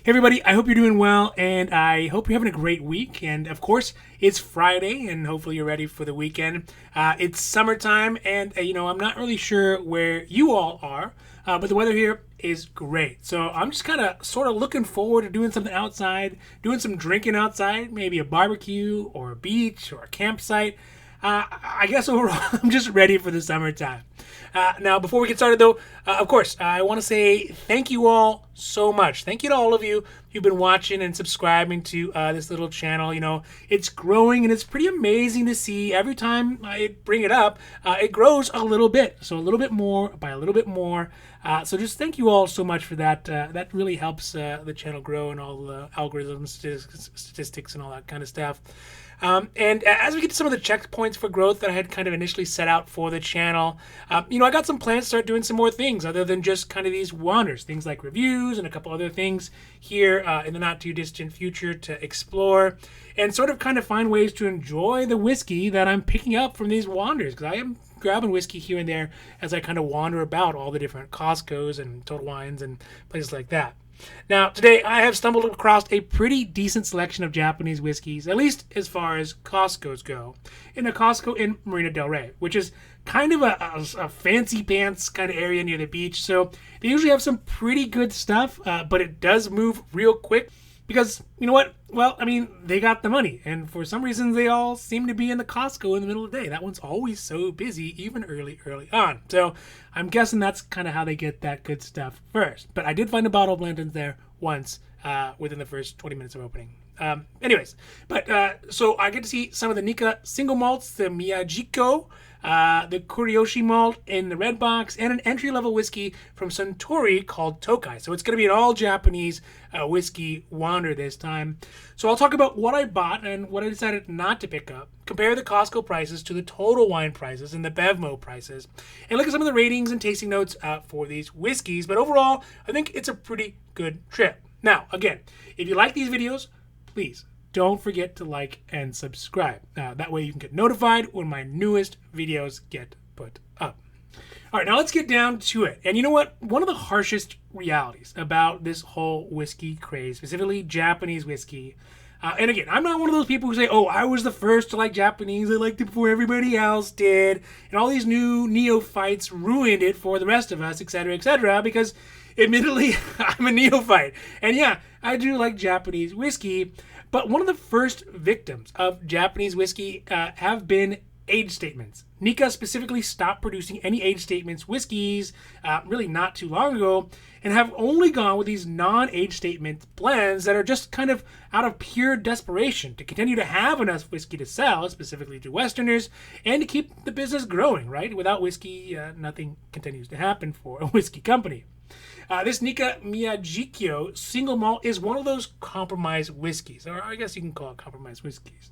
Hey everybody, I hope you're doing well, and I hope you're having a great week. And of course, it's Friday, and hopefully you're ready for the weekend. It's summertime, and I'm not really sure where you all are, but the weather here is great. So I'm just kind of sort of looking forward to doing something outside, doing some drinking outside, maybe a barbecue or a beach or a campsite. I guess overall, I'm just ready for the summertime. Now, before we get started, though, of course, I want to say thank you all so much. Thank you to all of you who've been watching and subscribing to this little channel. It's growing, and it's pretty amazing to see every time I bring it up, it grows a little bit. So a little bit more by a little bit more. So just thank you all so much for that. That really helps the channel grow and all the algorithms, statistics, and all that kind of stuff. And as we get to some of the checkpoints for growth that I had kind of initially set out for the channel, I got some plans to start doing some more things other than just kind of these wanders, things like reviews and a couple other things here in the not too distant future to explore and sort of kind of find ways to enjoy the whiskey that I'm picking up from these wanders, because I am grabbing whiskey here and there as I kind of wander about all the different Costco's and Total Wines and places like that. Now, today I have stumbled across a pretty decent selection of Japanese whiskeys, at least as far as Costco's go, in a Costco in Marina Del Rey, which is kind of a fancy pants kind of area near the beach. So they usually have some pretty good stuff, but it does move real quick because, you know what? Well, I mean, they got the money, and for some reason they all seem to be in the Costco in the middle of the day. That one's always so busy, even early on. So I'm guessing that's kind of how they get that good stuff first. But I did find a bottle of Blanton's there once within the first 20 minutes of opening. So I get to see some of the Nikka single malts, the Miyagikyo, the Kurayoshi malt in the red box, and an entry-level whiskey from Suntory called Toki. So it's going to be an all-Japanese whiskey wander this time. So I'll talk about what I bought and what I decided not to pick up, compare the Costco prices to the Total Wine prices and the Bevmo prices, and look at some of the ratings and tasting notes for these whiskeys. But overall, I think it's a pretty good trip. Now, again, if you like these videos, please don't forget to like and subscribe. That way you can get notified when my newest videos get put up. All right, now let's get down to it. And you know what? One of the harshest realities about this whole whiskey craze, specifically Japanese whiskey, and again, I'm not one of those people who say, oh, I was the first to like Japanese. I liked it before everybody else did. And all these new neophytes ruined it for the rest of us, etc., because admittedly, I'm a neophyte. And yeah, I do like Japanese whiskey. But one of the first victims of Japanese whiskey have been age statements. Nikka specifically stopped producing any age statements whiskeys really not too long ago, and have only gone with these non-age statement blends that are just kind of out of pure desperation to continue to have enough whiskey to sell, specifically to Westerners, and to keep the business growing, right? Without whiskey, nothing continues to happen for a whiskey company. This Nikka Miyagikyo single malt is one of those compromise whiskeys, or I guess you can call it compromise whiskeys.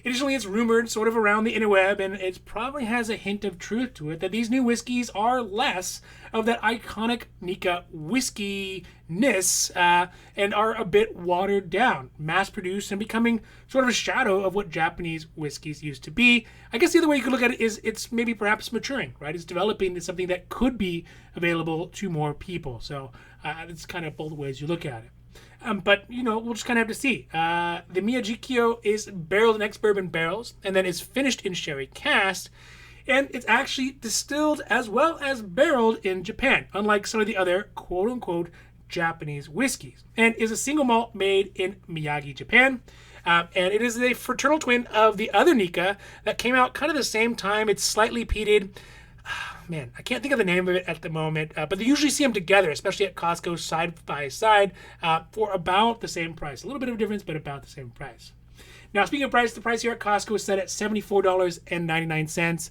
Additionally, it's rumored sort of around the interweb, and it probably has a hint of truth to it, that these new whiskeys are less of that iconic Nikka whiskey-ness and are a bit watered down, mass-produced, and becoming sort of a shadow of what Japanese whiskeys used to be. I guess the other way you could look at it is it's maybe perhaps maturing, right? It's developing into something that could be available to more people. So it's kind of both ways you look at it. But, we'll just kind of have to see. The Miyagikyo is barreled in ex-bourbon barrels and then is finished in sherry cask. And it's actually distilled as well as barreled in Japan, unlike some of the other quote-unquote Japanese whiskeys. And is a single malt made in Miyagi, Japan. And it is a fraternal twin of the other Nikka that came out kind of the same time. It's slightly peated. Man, I can't think of the name of it at the moment, but they usually see them together, especially at Costco side by side, for about the same price. A little bit of a difference, but about the same price. Now, speaking of price, the price here at Costco is set at $74.99,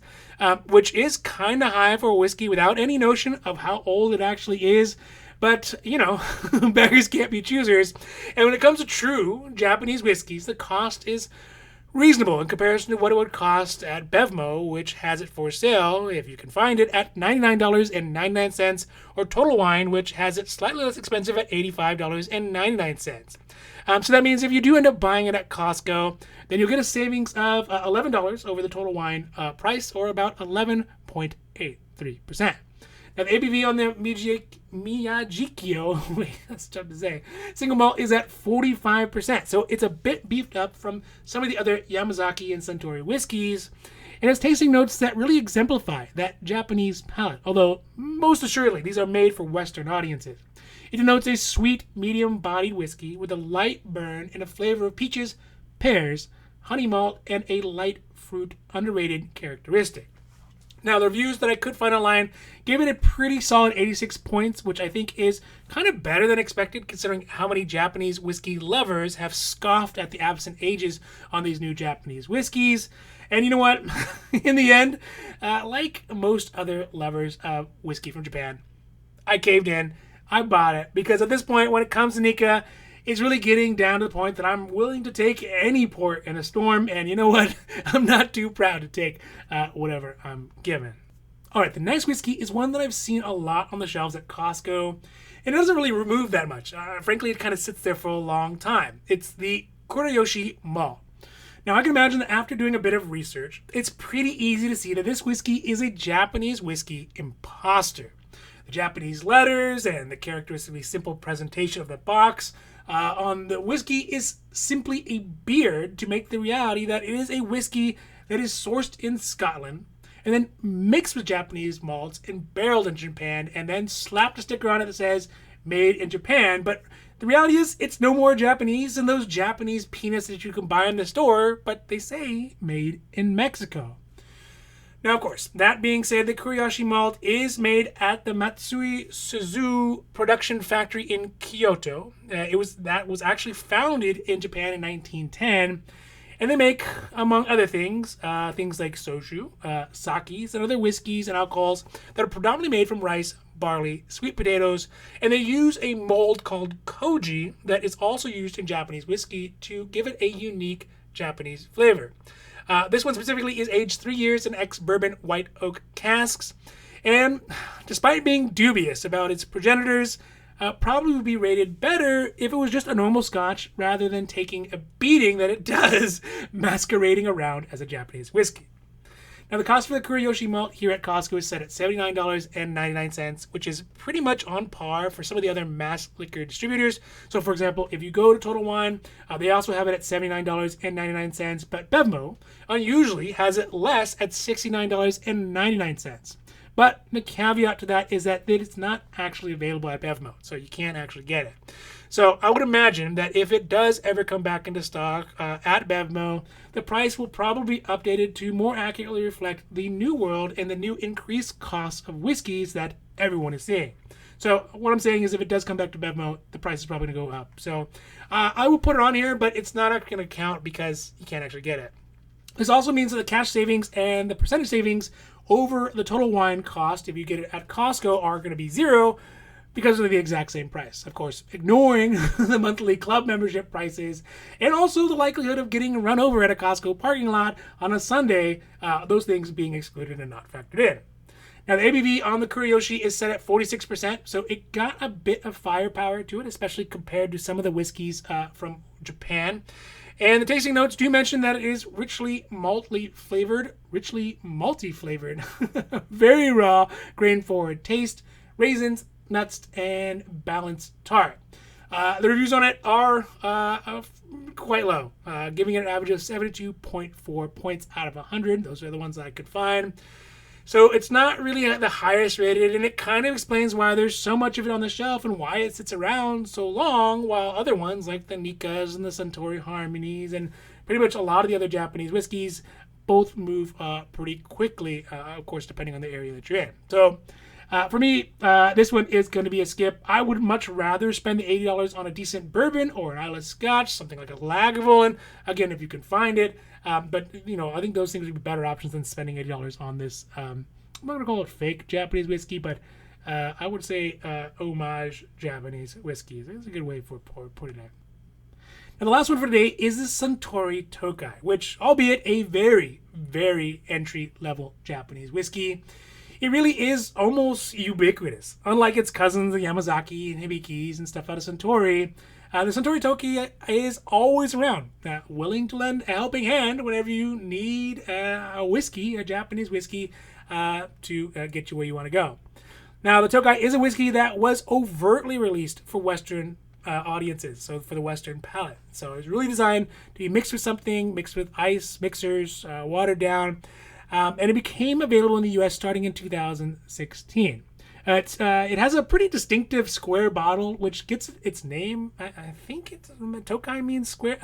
which is kind of high for a whiskey without any notion of how old it actually is. But, beggars can't be choosers. And when it comes to true Japanese whiskeys, the cost is reasonable in comparison to what it would cost at Bevmo, which has it for sale, if you can find it, at $99.99, or Total Wine, which has it slightly less expensive at $85.99. So that means if you do end up buying it at Costco, then you'll get a savings of $11 over the Total Wine price, or about 11.83%. Now, the ABV on the Miyagikyo, wait, that's tough to say, single malt is at 45%. So it's a bit beefed up from some of the other Yamazaki and Suntory whiskeys. And it's tasting notes that really exemplify that Japanese palate, although most assuredly these are made for Western audiences. It denotes a sweet, medium-bodied whiskey with a light burn and a flavor of peaches, pears, honey malt, and a light fruit underrated characteristic. Now, the reviews that I could find online gave it a pretty solid 86 points, which I think is kind of better than expected considering how many Japanese whiskey lovers have scoffed at the absent ages on these new Japanese whiskeys. And you know what? In the end, like most other lovers of whiskey from Japan, I caved in. I bought it because at this point, when it comes to Nikka, it's really getting down to the point that I'm willing to take any port in a storm. And you know what? I'm not too proud to take whatever I'm given. All right, the next whiskey is one that I've seen a lot on the shelves at Costco. It doesn't really remove that much. Frankly, it kind of sits there for a long time. It's the Kurayoshi Malt. Now, I can imagine that after doing a bit of research, it's pretty easy to see that this whiskey is a Japanese whiskey imposter. The Japanese letters and the characteristically simple presentation of the box on the whiskey is simply a beard to make the reality that it is a whiskey that is sourced in Scotland and then mixed with Japanese malts and barreled in Japan and then slapped a sticker on it that says made in Japan. But the reality is it's no more Japanese than those Japanese peanuts that you can buy in the store, but they say made in Mexico. Now, of course, that being said, the Kurayoshi malt is made at the Matsui Suzu production factory in Kyoto. That was actually founded in Japan in 1910, and they make, among other things, things like soju, sakis, and other whiskeys and alcohols that are predominantly made from rice, barley, sweet potatoes, and they use a mold called koji that is also used in Japanese whiskey to give it a unique Japanese flavor. This one specifically is aged 3 years in ex-bourbon white oak casks, and despite being dubious about its progenitors, probably would be rated better if it was just a normal scotch rather than taking a beating that it does masquerading around as a Japanese whiskey. Now, the cost for the Kurayoshi malt here at Costco is set at $79.99, which is pretty much on par for some of the other mass liquor distributors. So, for example, if you go to Total Wine, they also have it at $79.99, but Bevmo unusually has it less at $69.99. But the caveat to that is that it's not actually available at Bevmo, so you can't actually get it. So I would imagine that if it does ever come back into stock at Bevmo, the price will probably be updated to more accurately reflect the new world and the new increased costs of whiskeys that everyone is seeing. So what I'm saying is if it does come back to Bevmo, the price is probably going to go up. So I will put it on here, but it's not going to count because you can't actually get it. This also means that the cash savings and the percentage savings over the total wine cost, if you get it at Costco, are going to be zero because of the exact same price. Of course, ignoring the monthly club membership prices and also the likelihood of getting run over at a Costco parking lot on a Sunday, those things being excluded and not factored in. Now, the ABV on the Kurayoshi is set at 46%, so it got a bit of firepower to it, especially compared to some of the whiskeys from Japan. And the tasting notes do mention that it is richly malty flavored, very raw, grain-forward taste, raisins, nuts, and balanced tart. The reviews on it are quite low, giving it an average of 72.4 points out of 100. Those are the ones that I could find. So it's not really the highest rated, and it kind of explains why there's so much of it on the shelf and why it sits around so long, while other ones like the Nikkas and the Suntory Harmonies and pretty much a lot of the other Japanese whiskeys both move pretty quickly, of course, depending on the area that you're in. So for me, this one is going to be a skip. I would much rather spend the $80 on a decent bourbon or an Islay Scotch, something like a Lagavulin, again, if you can find it. But, I think those things would be better options than spending $80 on this. I'm not going to call it fake Japanese whiskey, but I would say homage Japanese whiskey. That's a good way for putting it. Now, the last one for today is the Suntory Toki, which, albeit a very, very entry-level Japanese whiskey, it really is almost ubiquitous. Unlike its cousins, the Yamazaki and Hibikis and stuff out of Suntory, the Suntory Toki is always around, willing to lend a helping hand whenever you need a whiskey, a Japanese whiskey, to get you where you want to go. Now, the Tokai is a whiskey that was overtly released for Western audiences, so for the Western palate. So it's really designed to be mixed with something, mixed with ice, mixers, watered down, and it became available in the U.S. starting in 2016. It has a pretty distinctive square bottle, which gets its name. I think it's Tokai means square.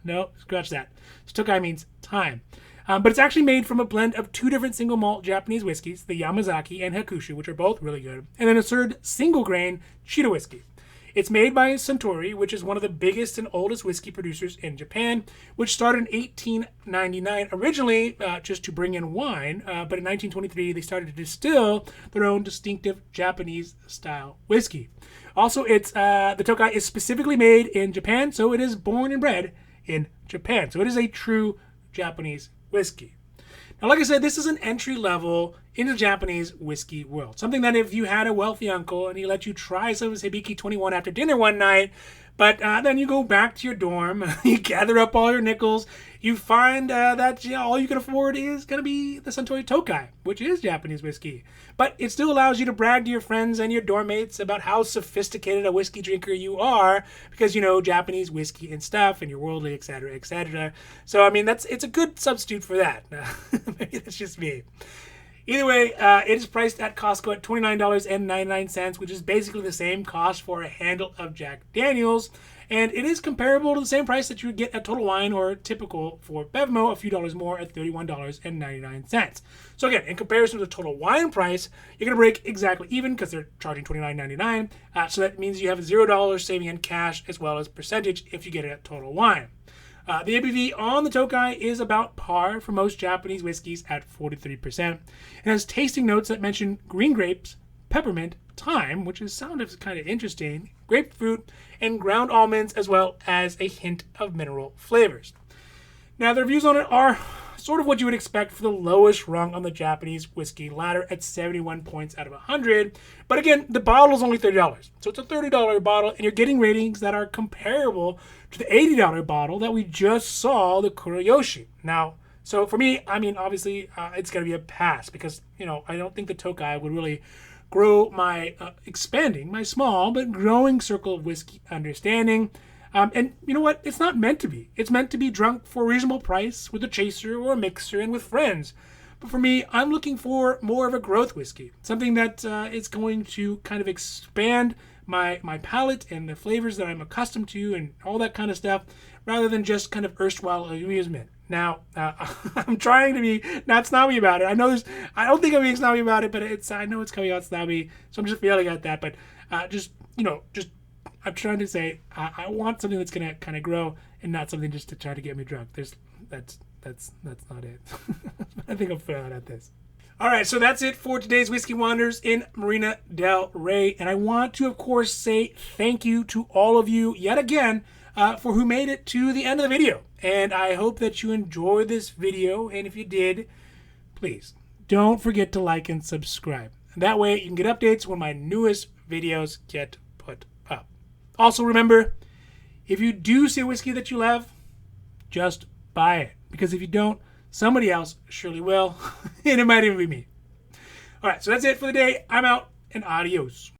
No, scratch that. Tokai means time. But it's actually made from a blend of 2 different single malt Japanese whiskeys, the Yamazaki and Hakushu, which are both really good, and then a third single grain Cheetah whiskey. It's made by Suntory, which is one of the biggest and oldest whiskey producers in Japan, which started in 1899, originally just to bring in wine, but in 1923 they started to distill their own distinctive Japanese-style whiskey. Also, the Tokai is specifically made in Japan, so it is born and bred in Japan. So it is a true Japanese whiskey. Now, like I said, this is an entry level into the Japanese whiskey world. Something that if you had a wealthy uncle and he let you try some of his Hibiki 21 after dinner one night, but then you go back to your dorm, you gather up all your nickels, you find that all you can afford is going to be the Suntory Tokai, which is Japanese whiskey. But it still allows you to brag to your friends and your dorm mates about how sophisticated a whiskey drinker you are because you know Japanese whiskey and stuff and you're worldly, etc., etc. So, I mean, it's a good substitute for that. Maybe that's just me. Either way, it is priced at Costco at $29.99, which is basically the same cost for a handle of Jack Daniels. And it is comparable to the same price that you would get at Total Wine or typical for Bevmo, a few dollars more at $31.99. So again, in comparison to the Total Wine price, you're going to break exactly even because they're charging $29.99. So that means you have $0 saving in cash as well as percentage if you get it at Total Wine. The ABV on the Tokai is about par for most Japanese whiskeys at 43%. It has tasting notes that mention green grapes, peppermint, thyme, which sounded kind of interesting, grapefruit, and ground almonds, as well as a hint of mineral flavors. Now, the reviews on it are sort of what you would expect for the lowest rung on the Japanese whiskey ladder at 71 points out of 100. But again, the bottle is only $30. So it's a $30 bottle, and you're getting ratings that are comparable to the $80 bottle that we just saw, the Kurayoshi. Now, so for me, I mean, obviously, it's going to be a pass because, I don't think the Tokai would really grow my, expanding my small but growing circle of whiskey understanding. And you know what? It's not meant to be. It's meant to be drunk for a reasonable price with a chaser or a mixer and with friends. But for me, I'm looking for more of a growth whiskey. Something that is going to kind of expand my palate and the flavors that I'm accustomed to and all that kind of stuff, rather than just kind of erstwhile amusement. Now, I'm trying to be not snobby about it. I don't think I'm being snobby about it, but I know it's coming out snobby, so I'm just feeling at that. But I'm trying to say I want something that's gonna kind of grow and not something just to try to get me drunk. That's not it. I think I'm failing at this. All right, so that's it for today's Whiskey Wonders in Marina Del Rey, and I want to, of course, say thank you to all of you yet again for who made it to the end of the video. And I hope that you enjoyed this video, and if you did, please don't forget to like and subscribe. That way you can get updates when my newest videos get put up. Also remember, if you do see a whiskey that you love, just buy it. Because if you don't, somebody else surely will, and it might even be me. All right, so that's it for the day. I'm out, and adios.